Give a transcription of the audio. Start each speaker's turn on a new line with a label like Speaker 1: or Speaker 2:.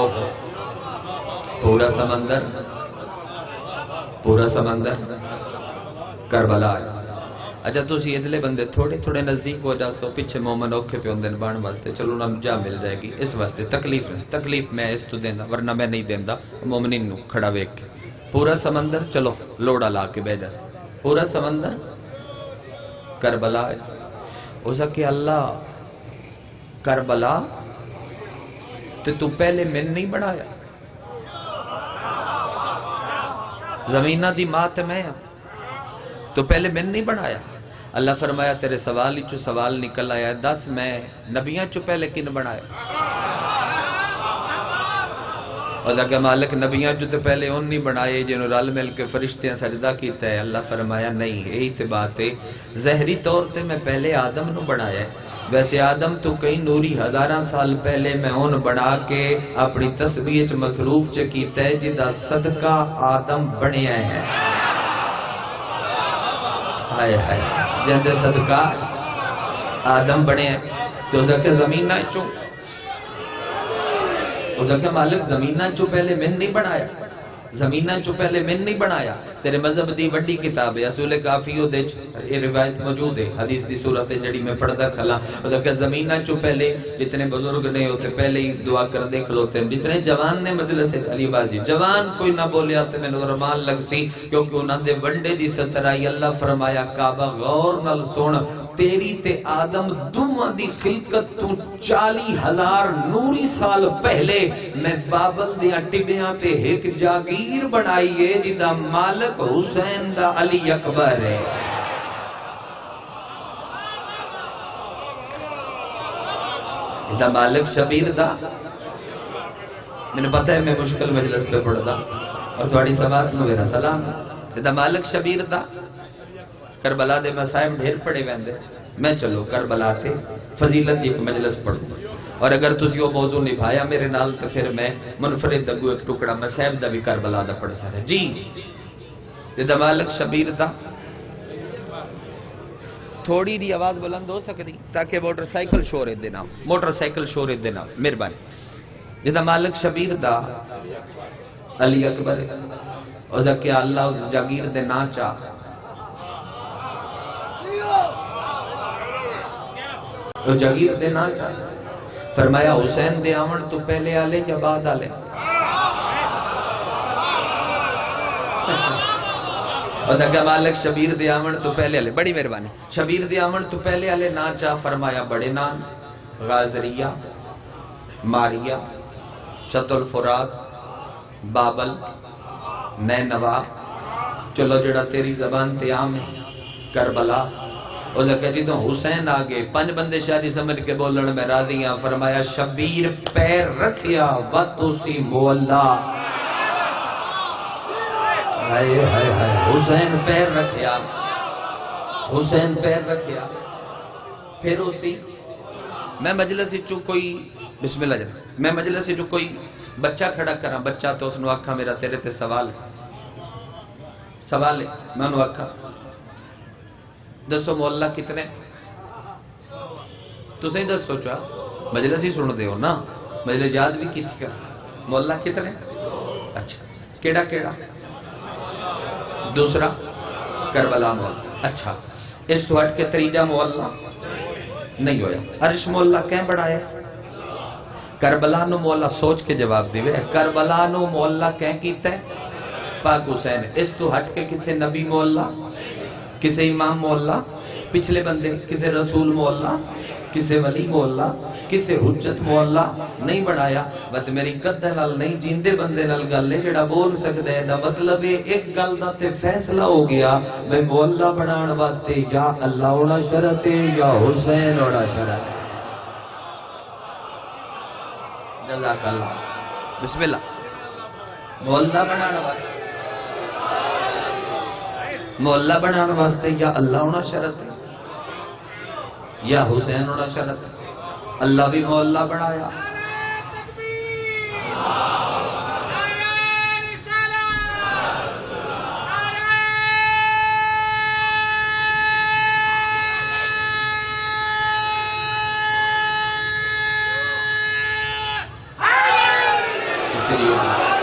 Speaker 1: اوہو پورا سمندر کربلا ہے۔ اچھا تسی ادھلے بندے تھوڑے تھوڑے نزدیک ہو جاسو، پیچھے مومن اوکھے پہ ہوندے بان واسطے، چلو نہ جا مل جائے گی، اس واسطے تکلیف میں اس تو دینا، ورنہ میں نہیں دینا مومنین نو کھڑا ویک کے۔ پورا سمندر، چلو لوڑا لا کے بہ جاس، پورا سمندر کربلا ہے۔ ہو سکے اللہ کربلا تو پہلے من نہیں بنایا، زمینہ دی مات میں تو پہلے من نہیں بنایا۔ اللہ فرمایا تیرے سوال ہی چو سوال نکل آیا ہے، دس میں نبیاں چو پہلے کن بنایا؟ اور کہ مالک نبیاں جو تو پہلے ان نہیں بنائے جنہوں رل مل کے فرشتیاں سجدہ کیتا ہے۔ اللہ فرمایا نہیں، یہی تے بات ہے، ظاہری طور تے میں پہلے آدم نو بنایا ہے، ویسے آدم تو کئی نوری ہزاراں سال پہلے میں ان بنا کے اپنی تسبیح مصروف چ کیتا ہے، جدا صدقہ آدم بنیا ہے۔ ہائے ہائے جندے صدقہ آدم بنے ہیں تو کہ زمین نہ چوں، اس کہ مالک زمینہ چو پہلے من نہیں بنایا، زمینہ چو پہلے من نہیں بنایا۔ تیرے مذہب دی وڈی کتاب ہے اصول کافیو دے یہ روایت موجود ہے، حدیث دی صورت ہے جڑی میں پڑھدا کھلا، اس کہ زمینہ چو پہلے جتنے بزرگ نہیں ہوتے پہلے ہی دعا کر دے کھلوتے ہیں، جتنے جوان نے مجلس علی باجی جوان کوئی نہ بولیا تے میں نورمان لگ سی، کیونکہ انہاں دے ونڈے دی سترائی۔ اللہ فرمایا کعبہ غور نال سن، تیری تے آدم دوواں دی خلقت تو 40,000 نوری سال پہلے میں بابل دیاں ٹبیاں تے ایک جاگیر بنائیے جدا مالک حسین دا علی اکبر ہے۔ جدا مالک شبیر دا، میں نے پتہ ہے میں مشکل مجلس پہ پڑھ دا اور تھوڑی سماعت نو میرا سلام، جدا مالک شبیر دا کربلا دے مسائب ڈھیر پڑے ویندے، میں چلو کربلا تے فضیلت ایک مجلس پڑھوں، اور اگر تسی وہ موضوع نبھایا میرے نال تو پھر میں منفرد دگو ایک ٹکڑا مسائب دا بھی کربلا دا پڑھ سکتا ہے۔ جی جدا مالک شبیر دا تھوڑی دی آواز بلند ہو سکتی تاکہ موٹر سائیکل شورے دینا، موٹر سائیکل شورے دینا مہربانی۔ جدا مالک شبیر دا علی اکبر اور کہ اللہ اس جاگیر دے نا چاہ تو جاگیر دے نا چاہ فرمایا حسین دے آمن تو پہلے آلے یا بعد آلے؟ اور دکھا مالک شبیر دے آمن تو پہلے آلے، بڑی مہربانی، شبیر دے آمن تو پہلے آلے نا چاہ فرمایا بڑے نام غازریہ، ماریہ، شط الفرات، بابل، نینوا، چلو جڑا تیری زبان تے عام ہے، کربلا، اور لکھا جی تو حسین آگے پنج بندے شاری سمجھ کے بولن میں راضیاں فرمایا شبیر پیر رکھیا وطوسی مولا، ہائے ہائے ہائے حسین پیر رکھیا، حسین پیر رکھیا، پھر اسی میں مجلسی چو کوئی بسم اللہ جنہ میں مجلسی چو کوئی بچہ کھڑا کرا، بچہ تو اس نے آکھا میرا تیرے تے سوال ہے، میں نے آکھا دسو مولا کتنے؟ تو صحیح دس سوچا مجلس ہی سن دے ہو نا، مجلس یاد بھی کی تھی کر مولا کتنے؟ اچھا کیڑا کیڑا؟ دوسرا کربلا مولا، اچھا اس تو ہٹ کے تریجہ مولا نہیں ہویا، عرش مولا کہیں بڑا ہے؟ کربلا نو مولا سوچ کے جواب دیوے، کربلا نو مولا کہیں کیتا ہے؟ پاک حسین۔ اس تو ہٹ کے کسے نبی مولا، کسے امام مولا، پچھلے بندے کسے رسول مولا، کسے ولی مولا، کسے حجت مولا نہیں بڑھایا، بات میری قدر نال نہیں جیندے بندے نال گلے جڑا بول سکتے ہیں، دا مطلب ایک گل دا تے فیصلہ ہو گیا میں مولا بنان واسطے یا اللہ اوڑا شرط ہے یا حسین اوڑا شرط ہے۔ جزاک اللہ، بسم اللہ، مولا بنان واسطے مولا بنان واسطے یا اللہ ہونا شرط ہے یا حسین ہونا شرط ہے؟ اللہ بھی مولا بنایا، اس لیے